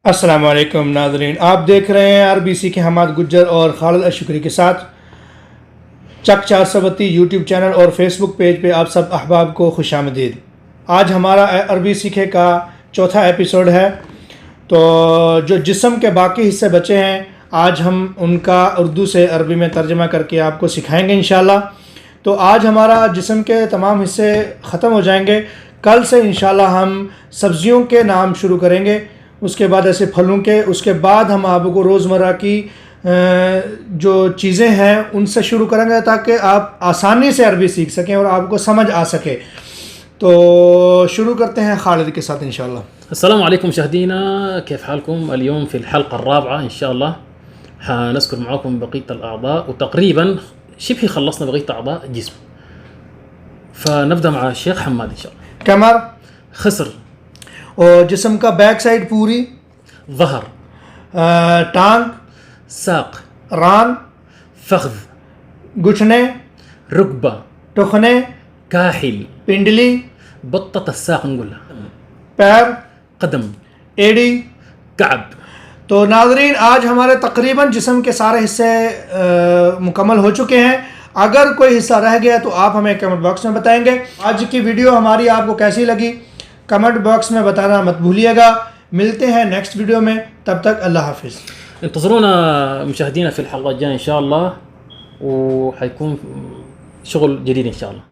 السلام علیکم ناظرین، آپ دیکھ رہے ہیں RBC کے حماد گجر اور خالد اشکری کے ساتھ چک 432 یوٹیوب چینل اور فیس بک پیج پہ آپ سب احباب کو خوش آمدید۔ آج ہمارا RBC کا چوتھا ایپیسوڈ ہے، تو جو جسم کے باقی حصے بچے ہیں آج ہم ان کا اردو سے عربی میں ترجمہ کر کے آپ کو سکھائیں گے انشاءاللہ۔ تو آج ہمارا جسم کے تمام حصے ختم ہو جائیں گے، کل سے انشاءاللہ ہم سبزیوں کے نام شروع کریں گے، اس کے بعد ایسے پھلوں کے، اس کے بعد ہم آپ کو روزمرہ کی جو چیزیں ہیں ان سے شروع کریں گے تاکہ آپ آسانی سے عربی سیکھ سکیں اور آپ کو سمجھ آ سکے۔ تو شروع کرتے ہیں خالد کے ساتھ انشاءاللہ۔ السلام عليكم مشاهدينا، كيف حالكم؟ اليوم في الحلقة الرابعة إن شاء الله حنذكر معكم بقية الأعضاء، وتقريبا شبه خلصنا بقية أعضاء الجسم. فنبدأ مع الشيخ حماد إن شاء الله. کمر، خصر، اور جسم کا بیک سائڈ پوری، ظهر، ٹانگ، ساق، ران، فخذ، گھٹنے، ركبة، ٹخنے، كاحل، پنڈلی، بطة الساق نقولها، پیر، قدم، ایڑی۔ كعب. تو ناظرین آج ہمارے تقریباً جسم کے سارے حصے مکمل ہو چکے ہیں، اگر کوئی حصہ رہ گیا تو آپ ہمیں کمنٹ باکس میں بتائیں گے۔ آج کی ویڈیو ہماری آپ کو کیسی لگی کمنٹ باکس میں بتانا مت بھولیے گا۔ ملتے ہیں نیکسٹ ویڈیو میں، تب تک اللہ حافظ۔ انتظرونا مشاهدينا في الحلقة الجاية إن شاء الله، وحيكون شغل جديد إن شاء الله.